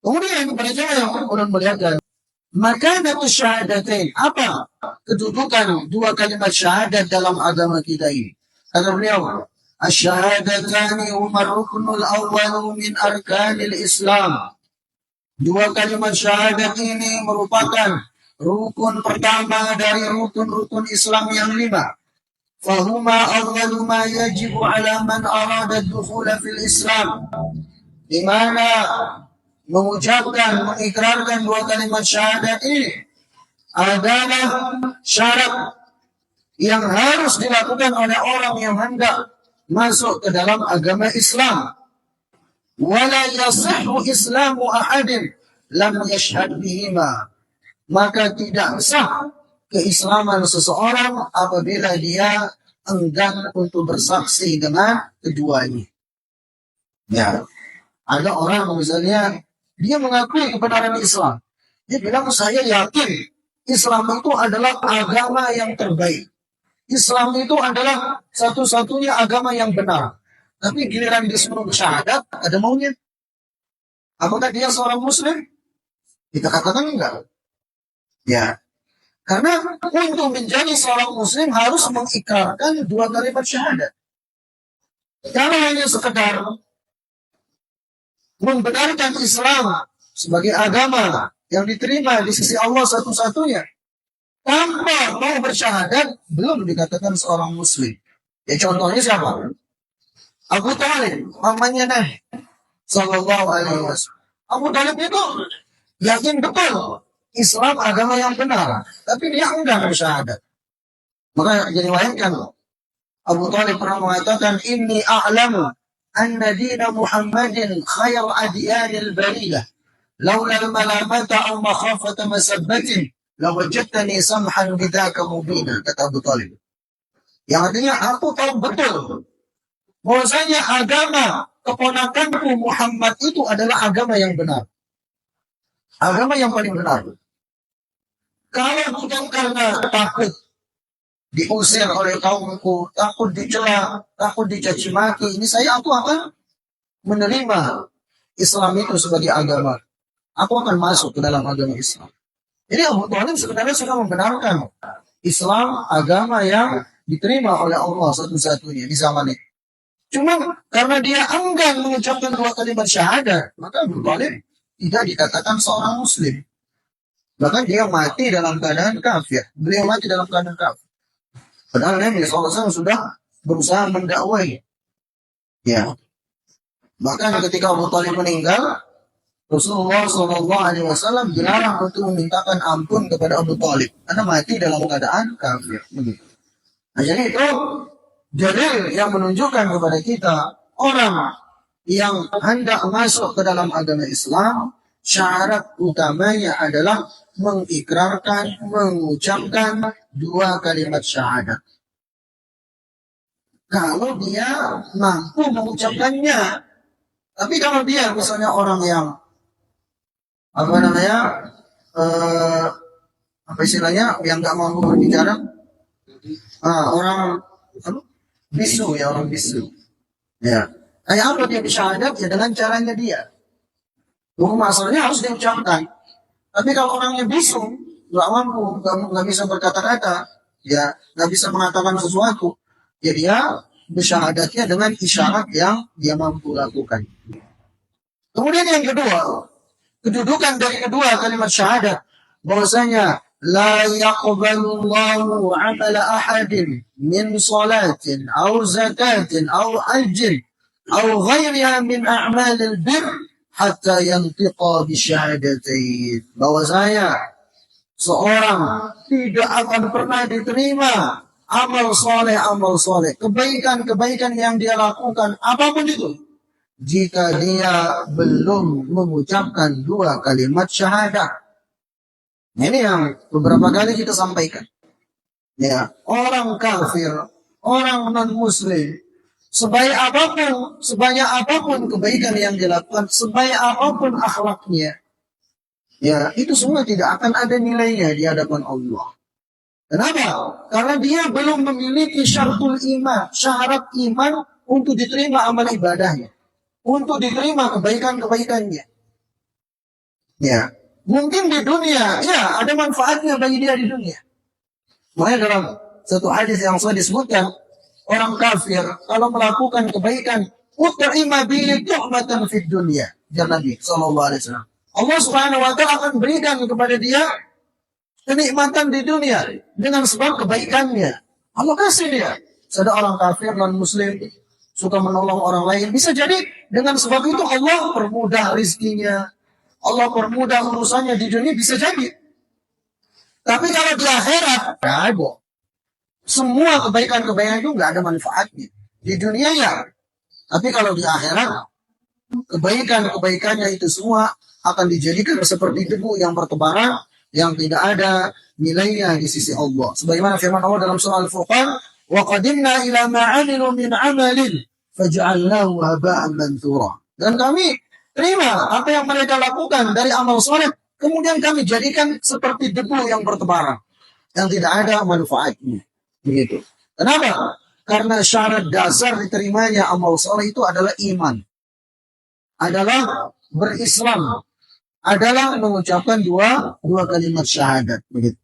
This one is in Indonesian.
Kemudian para jemaah yang kemudian melihatkan maka dari syahadatain apa kedudukan dua kalimat syahadat dalam agama kita ini? Kata beliau, asy-syahadatani huma ruknul awwal min arkanil Islam. Dua kalimat syahadat ini merupakan rukun pertama dari rukun-rukun Islam yang 5. Fahuma awwalu ma yajibu ala man arada ad-dukhula fil Islam. Di mana mengucapkan, mengikrarkan dua kalimat syahadat ini adalah syarat yang harus dilakukan oleh orang yang hendak masuk ke dalam agama Islam. Wala yasihhu islamu ahadin lam yashhad bihima. Maka tidak sah keislaman seseorang apabila dia enggan untuk bersaksi dengan keduanya. Ya, ada orang misalnya dia mengakui kebenaran Islam. Dia bilang, saya yakin Islam itu adalah agama yang terbaik. Islam itu adalah satu-satunya agama yang benar. Tapi giliran disuruh syahadat, ada maunya. Apakah dia seorang muslim? Kita katakan enggak. Ya, karena untuk menjadi seorang muslim harus mengikrarkan dua kalimat syahadat. Kalau hanya sekedar membenarkan Islam sebagai agama yang diterima di sisi Allah satu-satunya, tanpa mau bersyahadat, belum dikatakan seorang muslim. Ya contohnya siapa? Abu Talib, mamanya Nabi Sallallahu Alaihi Wasallam. Abu Talib itu yakin betul Islam agama yang benar, tapi dia enggak bersyahadat. Maka jadi wayangkan Abu Talib pernah mengatakan, inni a'lamu anna dina Muhammadin khair adyanil bariyah. Laula al-malamata aw makhafata masabbatin lawajadtani samhan bidzaka mubina, kata Abu Talib. Yang artinya aku tahu betul bahwasanya agama keponakanku Muhammad itu adalah agama yang benar. Agama yang paling benar. Kalau bukan karena takut diusir oleh kaumku, takut dicela, takut dicaci maki, ini aku akan menerima Islam itu sebagai agama. Aku akan masuk ke dalam agama Islam. Jadi Abu Talib sebenarnya sudah membenarkan Islam agama yang diterima oleh Allah satu-satunya di zaman itu. Cuma karena dia enggan mengucapkan dua kalimat syahadat, maka Abu Talib tidak dikatakan seorang muslim. Bahkan dia mati dalam keadaan kafir. Beliau mati dalam keadaan kafir. Padahal Nabi SAW sudah berusaha mendakwai. Ya. Bahkan ketika Abu Talib meninggal, Rasulullah SAW dilarang untuk memintakan ampun kepada Abu Talib karena mati dalam keadaan kafir. Nah, jadi itu dalil yang menunjukkan kepada kita orang yang hendak masuk ke dalam agama Islam, syarat utamanya adalah mengikrarkan, mengucapkan dua kalimat syahadat. Kalau dia mampu mengucapkannya, tapi kalau dia misalnya orang yang apa istilahnya yang nggak mampu berbicara, orang bisu ya, orang bisu. Ya, kayak apa dia bersyahadat? Ya dengan caranya dia. Hukum asalnya harus diucapkan. Tapi kalau orangnya bisu, nggak mampu, nggak bisa berkata-kata, ya nggak bisa mengatakan sesuatu, ya dia bersyahadatnya dengan isyarat yang dia mampu lakukan. Kemudian yang kedua, kedudukan dari kedua kalimat syahadat, bahwasanya la yaqbalullahu amala ahadin min salatin aw zakatin aw hajjin aw ghairiha min a'malil birr hatta yantiqa bisyahadatain. Bahwasanya seorang tidak akan pernah diterima amal soleh, kebaikan yang dia lakukan apapun itu, jika dia belum mengucapkan dua kalimat syahadat. Ini yang beberapa kali kita sampaikan. Ya, orang kafir, orang non-muslim, sebanyak apapun kebaikan yang dilakukan, sebanyak apapun akhlaknya, ya itu semua tidak akan ada nilainya di hadapan Allah. Kenapa? Karena dia belum memiliki syaratul iman, syarat iman untuk diterima amal ibadahnya, untuk diterima kebaikan-kebaikannya. Ya, mungkin di dunia, ya ada manfaatnya bagi dia di dunia. Makanya dalam satu hadis yang sudah disebutkan, orang kafir kalau melakukan kebaikan, utrima bihi tuhmatan fid dunia. Jangan Nabi sallallahu alaihi wasallam. Allah Subhanahu wa taala akan berikan kepada dia kenikmatan di dunia dengan sebab kebaikannya. Allah kasih dia. Ada orang kafir non muslim suka menolong orang lain, bisa jadi dengan sebab itu Allah permudah rizkinya, Allah permudah urusannya di dunia, bisa jadi. Tapi kalau di akhirat, ada. Semua kebaikan-kebaikan itu nggak ada manfaatnya. Di dunia ya. Tapi kalau di akhirat, kebaikan-kebaikannya itu semua akan dijadikan seperti debu yang bertebaran, yang tidak ada nilainya di sisi Allah. Sebagaimana firman Allah dalam surah Al-Furqan, وَقَدِمْنَا إِلَى مَا عَمِلُوا مِنْ عَمَلٍ فَجَعَلْنَاهُ هَبَاءً مَنْثُورًا. Dan kami terima apa yang mereka lakukan dari amal soleh, kemudian kami jadikan seperti debu yang bertebaran, yang tidak ada manfaatnya. Begitu. Kenapa? Karena syarat dasar diterimanya amal soleh itu adalah iman, adalah berislam, adalah mengucapkan dua kalimat syahadat. Begitu.